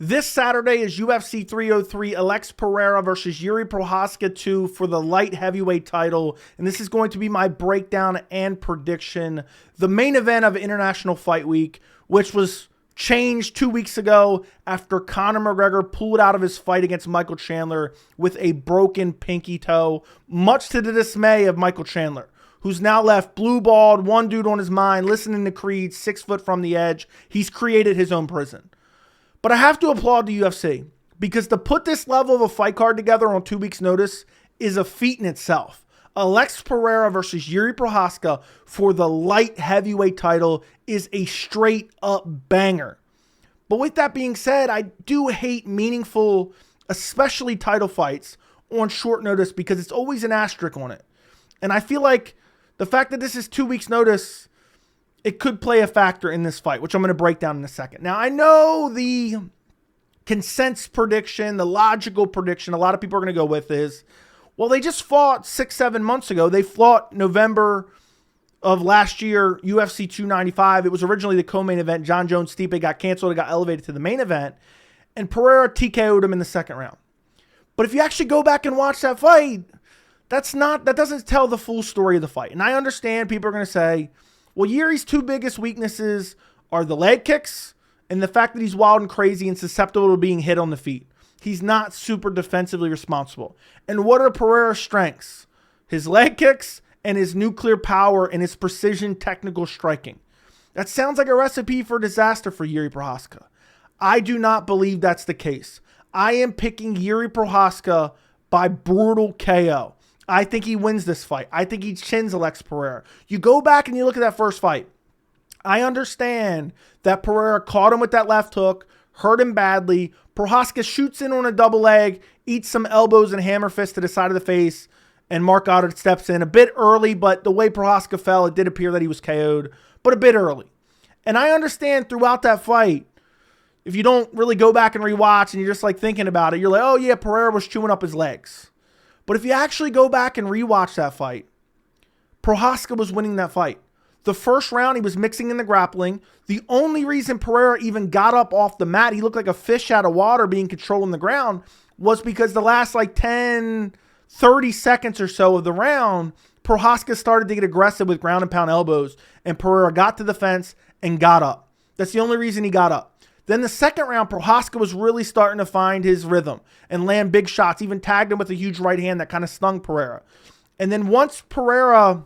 This Saturday is UFC 303, Alex Pereira versus Jiri Prochazka 2 for the light heavyweight title. And this is going to be my breakdown and prediction. The main event of International Fight Week, which was changed 2 weeks ago after Conor McGregor pulled out of his fight against Michael Chandler with a broken pinky toe, much to the dismay of Michael Chandler, who's now left blue-balled, one dude on his mind, listening to Creed, 6 foot from the edge. He's created his own prison. But I have to applaud the UFC because to put this level of a fight card together on 2 weeks' notice is a feat in itself. Alex Pereira versus Jiri Prochazka for the light heavyweight title is a straight up banger. But with that being said, I do hate meaningful, especially title fights on short notice because it's always an asterisk on it. And I feel like the fact that this is 2 weeks' notice, it could play a factor in this fight, which I'm going to break down in a second. Now, I know the consensus prediction, the logical prediction a lot of people are going to go with is, well, they just fought 6-7 months ago. They fought November of last year, UFC 295. It was originally the co-main event. John Jones Stipe got canceled. It got elevated to the main event. And Pereira TKO'd him in the second round. But if you actually go back and watch that fight, that doesn't tell the full story of the fight. And I understand people are going to say, well, Jiri's two biggest weaknesses are the leg kicks and the fact that he's wild and crazy and susceptible to being hit on the feet. He's not super defensively responsible. And what are Pereira's strengths? His leg kicks and his nuclear power and his precision technical striking. That sounds like a recipe for disaster for Jiri Prochazka. I do not believe that's the case. I am picking Jiri Prochazka by brutal KO. I think he wins this fight. I think he chins Alex Pereira. You go back and you look at that first fight. I understand that Pereira caught him with that left hook, hurt him badly. Procházka shoots in on a double leg, eats some elbows and hammer fists to the side of the face, and Mark Goddard steps in a bit early, but the way Procházka fell, it did appear that he was KO'd, but a bit early. And I understand throughout that fight, if you don't really go back and rewatch and you're just like thinking about it, you're like, oh yeah, Pereira was chewing up his legs. But if you actually go back and rewatch that fight, Procházka was winning that fight. The first round, he was mixing in the grappling. The only reason Pereira even got up off the mat, he looked like a fish out of water being controlled on the ground, was because the last like 10, 30 seconds or so of the round, Procházka started to get aggressive with ground and pound elbows, and Pereira got to the fence and got up. That's the only reason he got up. Then the second round, Procházka was really starting to find his rhythm and land big shots, even tagged him with a huge right hand that kind of stung Pereira. And then once Pereira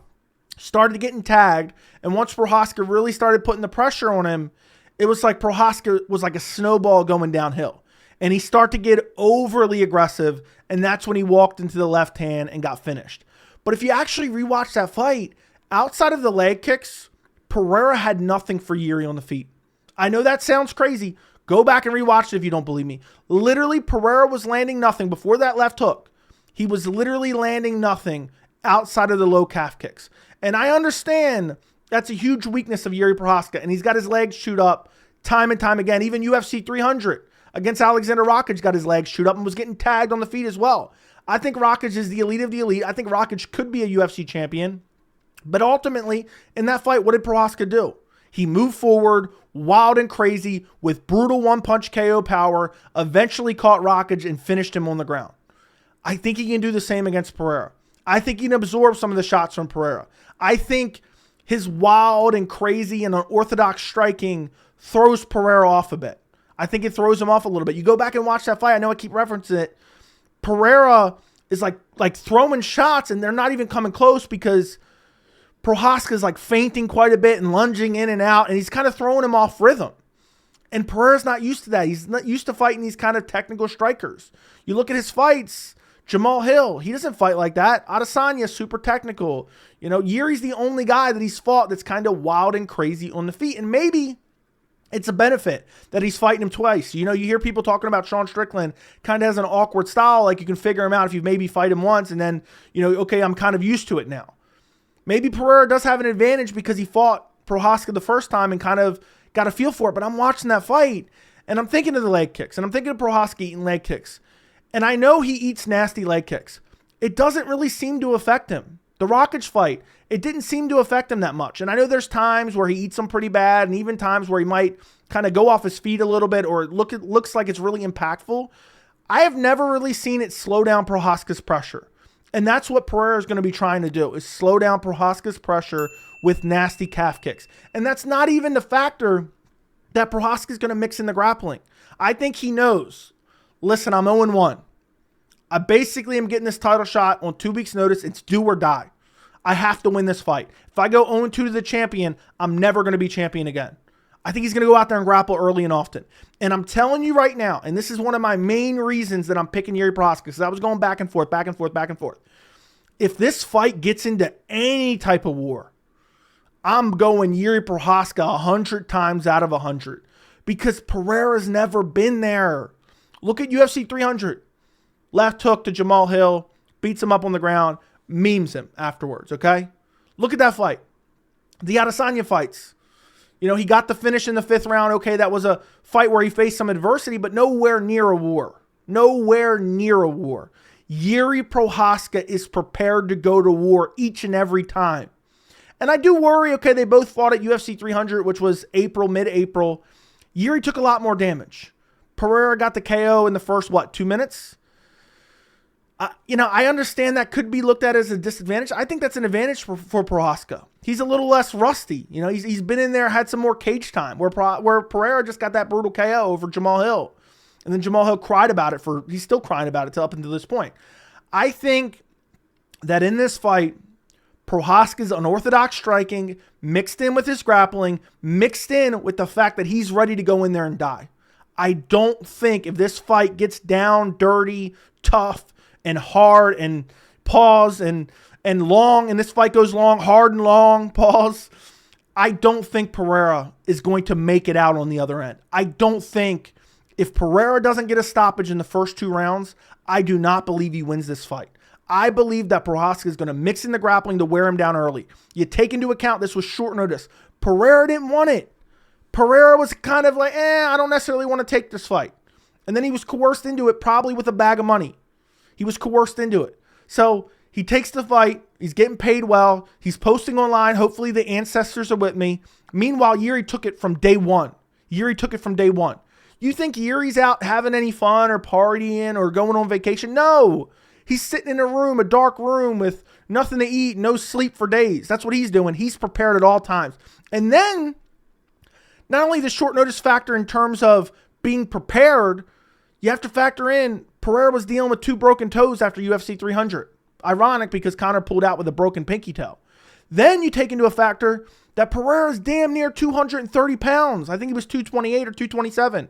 started getting tagged, and once Procházka really started putting the pressure on him, it was like Procházka was like a snowball going downhill. And he started to get overly aggressive, and that's when he walked into the left hand and got finished. But if you actually rewatch that fight, outside of the leg kicks, Pereira had nothing for Jiri on the feet. I know that sounds crazy. Go back and rewatch it if you don't believe me. Literally, Pereira was landing nothing before that left hook. He was literally landing nothing outside of the low calf kicks. And I understand that's a huge weakness of Jiri Prochazka, and he's got his legs chewed up time and time again. Even UFC 300 against Alexander Rakic got his legs chewed up and was getting tagged on the feet as well. I think Rakic is the elite of the elite. I think Rakic could be a UFC champion. But ultimately, in that fight, what did Procházka do? He moved forward, wild and crazy, with brutal one-punch KO power, eventually caught Rakic and finished him on the ground. I think he can do the same against Pereira. I think he can absorb some of the shots from Pereira. I think his wild and crazy and unorthodox striking throws Pereira off a bit. I think it throws him off a little bit. You go back and watch that fight. I know I keep referencing it. Pereira is like throwing shots, and they're not even coming close because Procházka is like feinting quite a bit and lunging in and out, and he's kind of throwing him off rhythm. And Pereira's not used to that. He's not used to fighting these kind of technical strikers. You look at his fights, Jamal Hill, he doesn't fight like that. Adesanya, super technical. You know, Jiri's the only guy that he's fought that's kind of wild and crazy on the feet. And maybe it's a benefit that he's fighting him twice. You know, you hear people talking about Sean Strickland kind of has an awkward style. Like you can figure him out if you maybe fight him once and then, you know, okay, I'm kind of used to it now. Maybe Pereira does have an advantage because he fought Procházka the first time and kind of got a feel for it. But I'm watching that fight, and I'm thinking of the leg kicks, and I'm thinking of Procházka eating leg kicks. And I know he eats nasty leg kicks. It doesn't really seem to affect him. The Rakic fight, it didn't seem to affect him that much. And I know there's times where he eats them pretty bad, and even times where he might kind of go off his feet a little bit, or it looks like it's really impactful. I have never really seen it slow down Procházka's pressure. And that's what Pereira is going to be trying to do, is slow down Procházka's pressure with nasty calf kicks. And that's not even the factor that Procházka is going to mix in the grappling. I think he knows, listen, I'm 0-1. I basically am getting this title shot on 2 weeks' notice. It's do or die. I have to win this fight. If I go 0-2 to the champion, I'm never going to be champion again. I think he's going to go out there and grapple early and often. And I'm telling you right now, and this is one of my main reasons that I'm picking Jiri Prochazka, because I was going back and forth, back and forth, back and forth. If this fight gets into any type of war, I'm going Jiri Prochazka 100 times out of 100, because Pereira's never been there. Look at UFC 300. Left hook to Jamal Hill, beats him up on the ground, memes him afterwards, okay? Look at that fight. The Adesanya fights. You know, he got the finish in the 5th round. Okay, that was a fight where he faced some adversity, but nowhere near a war. Nowhere near a war. Jiri Prochazka is prepared to go to war each and every time. And I do worry, okay, they both fought at UFC 300, which was mid-April. Jiri took a lot more damage. Pereira got the KO in the first, 2 minutes? I understand that could be looked at as a disadvantage. I think that's an advantage for Procházka. He's a little less rusty. You know, he's been in there, had some more cage time, where Pereira just got that brutal KO over Jamal Hill. And then Jamal Hill cried about it he's still crying about it up until this point. I think that in this fight, Procházka's unorthodox striking, mixed in with his grappling, mixed in with the fact that he's ready to go in there and die. I don't think if this fight gets down, dirty, tough, and hard, and pause, and long, and this fight goes long, hard and long, pause, I don't think Pereira is going to make it out on the other end. I don't think, if Pereira doesn't get a stoppage in the first 2 rounds, I do not believe he wins this fight. I believe that Procházka is going to mix in the grappling to wear him down early. You take into account this was short notice. Pereira didn't want it. Pereira was kind of like, I don't necessarily want to take this fight. And then he was coerced into it, probably with a bag of money. He was coerced into it. So he takes the fight. He's getting paid well. He's posting online. Hopefully the ancestors are with me. Meanwhile, Jiri took it from day one. You think Jiri's out having any fun or partying or going on vacation? No. He's sitting in a dark room with nothing to eat, no sleep for days. That's what he's doing. He's prepared at all times. And then, not only the short notice factor in terms of being prepared, you have to factor in Pereira was dealing with 2 broken toes after UFC 300. Ironic, because Conor pulled out with a broken pinky toe. Then you take into a factor that Pereira's damn near 230 pounds. I think he was 228 or 227.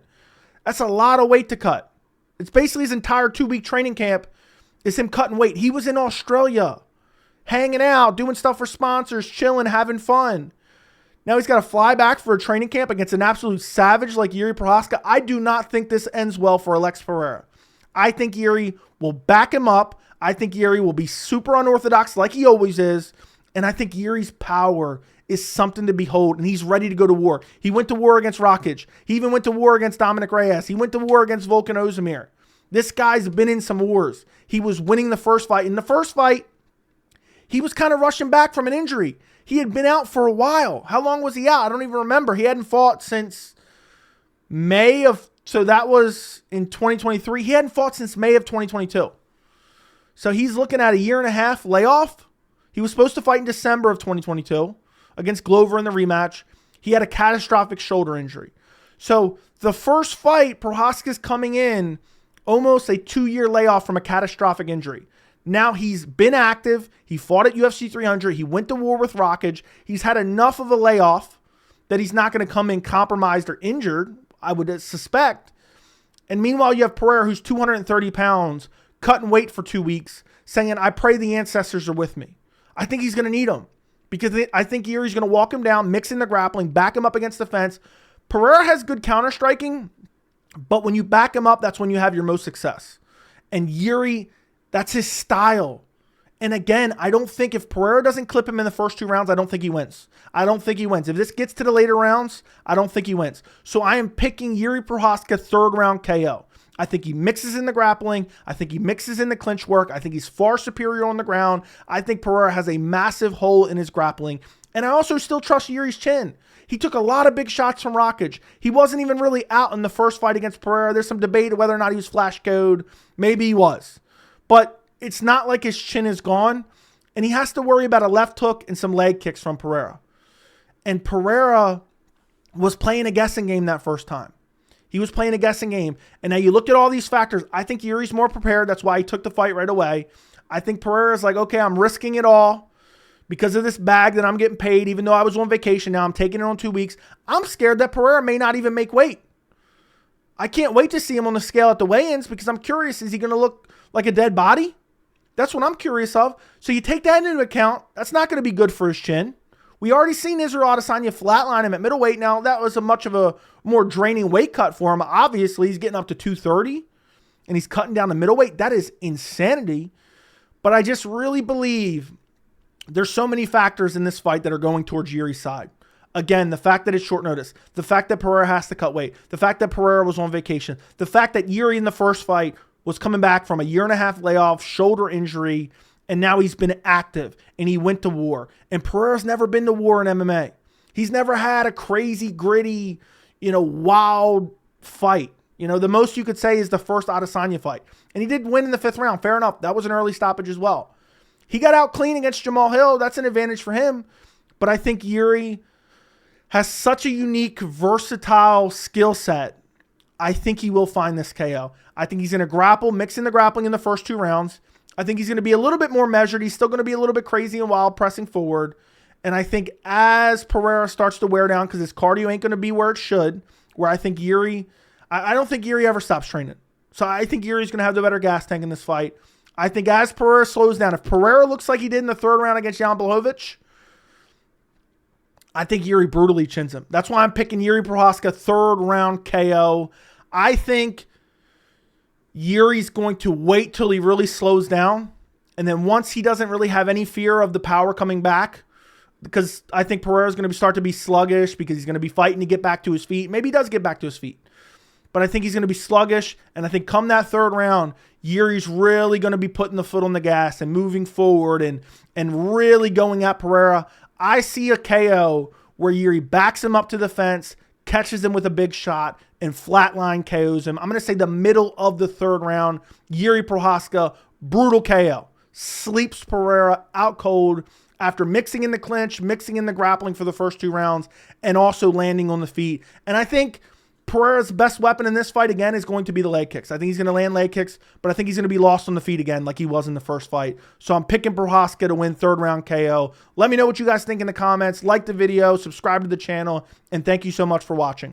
That's a lot of weight to cut. It's basically his entire 2-week training camp is him cutting weight. He was in Australia, hanging out, doing stuff for sponsors, chilling, having fun. Now he's got to fly back for a training camp against an absolute savage like Jiri Prochazka. I do not think this ends well for Alex Pereira. I think Jiri will back him up. I think Jiri will be super unorthodox like he always is. And I think Yuri's power is something to behold, and he's ready to go to war. He went to war against Rakic. He even went to war against Dominic Reyes. He went to war against Volkan Ozdemir. This guy's been in some wars. He was winning the first fight. In the first fight, he was kind of rushing back from an injury. He had been out for a while. How long was he out? I don't even remember. He hadn't fought since May of, so that was in 2023. He hadn't fought since May of 2022. So he's looking at a 1.5 year layoff. He was supposed to fight in December of 2022 against Glover in the rematch. He had a catastrophic shoulder injury. So the first fight, Procházka's coming in almost a 2-year layoff from a catastrophic injury. Now he's been active. He fought at UFC 300. He went to war with Rakic. He's had enough of a layoff that he's not going to come in compromised or injured, I would suspect. And meanwhile, you have Pereira, who's 230 pounds, cutting weight for 2 weeks, saying, I pray the ancestors are with me. I think he's going to need them because I think Jiri's going to walk him down, mix in the grappling, back him up against the fence. Pereira has good counter striking, but when you back him up, that's when you have your most success. And Jiri, that's his style. And again, I don't think if Pereira doesn't clip him in the first 2 rounds, I don't think he wins. If this gets to the later rounds, I don't think he wins. So I am picking Jiri Prochazka 3rd round KO. I think he mixes in the grappling. I think he mixes in the clinch work. I think he's far superior on the ground. I think Pereira has a massive hole in his grappling. And I also still trust Jiri's chin. He took a lot of big shots from Rockage. He wasn't even really out in the first fight against Pereira. There's some debate whether or not he was flash code. Maybe he was. But it's not like his chin is gone. And he has to worry about a left hook and some leg kicks from Pereira. And Pereira was playing a guessing game that first time. He was playing a guessing game. And now you look at all these factors. I think Jiri's more prepared. That's why he took the fight right away. I think Pereira's like, okay, I'm risking it all because of this bag that I'm getting paid, even though I was on vacation. Now I'm taking it on 2 weeks. I'm scared that Pereira may not even make weight. I can't wait to see him on the scale at the weigh-ins because I'm curious, is he going to look like a dead body? That's what I'm curious of. So you take that into account. That's not going to be good for his chin. We already seen Israel Adesanya flatline him at middleweight. Now, that was a much of a more draining weight cut for him. Obviously, he's getting up to 230, and he's cutting down to middleweight. That is insanity. But I just really believe there's so many factors in this fight that are going towards Jiri's side. Again, the fact that it's short notice, the fact that Pereira has to cut weight, the fact that Pereira was on vacation, the fact that Jiri in the first fight was coming back from a 1.5-year layoff, shoulder injury, and now he's been active, and he went to war. And Pereira's never been to war in MMA. He's never had a crazy, gritty, wild fight. The most you could say is the first Adesanya fight. And he did win in the 5th round. Fair enough. That was an early stoppage as well. He got out clean against Jamal Hill. That's an advantage for him. But I think Jiri has such a unique, versatile skill set. I think he will find this KO. I think he's going to grapple, mixing the grappling in the first 2 rounds. I think he's going to be a little bit more measured. He's still going to be a little bit crazy and wild pressing forward. And I think as Pereira starts to wear down, because his cardio ain't going to be where it should, where I think Jiri, I don't think Jiri ever stops training. So I think Jiri's going to have the better gas tank in this fight. I think as Pereira slows down, if Pereira looks like he did in the 3rd round against Jan Blachowicz, I think Jiri brutally chins him. That's why I'm picking Jiri Prochazka 3rd round KO. I think Jiri's going to wait till he really slows down. And then once he doesn't really have any fear of the power coming back, because I think Pereira's going to start to be sluggish because he's going to be fighting to get back to his feet. Maybe he does get back to his feet. But I think he's going to be sluggish. And I think come that 3rd round, Jiri's really going to be putting the foot on the gas and moving forward and really going at Pereira. I see a KO where Jiri backs him up to the fence, catches him with a big shot, and flatline KOs him. I'm going to say the middle of the 3rd round. Jiri Prochazka, brutal KO. Sleeps Pereira out cold after mixing in the clinch, mixing in the grappling for the first 2 rounds, and also landing on the feet. And I think Pereira's best weapon in this fight, again, is going to be the leg kicks. I think he's going to land leg kicks, but I think he's going to be lost on the feet again like he was in the first fight. So I'm picking Prochazka to win 3rd round KO. Let me know what you guys think in the comments. Like the video, subscribe to the channel, and thank you so much for watching.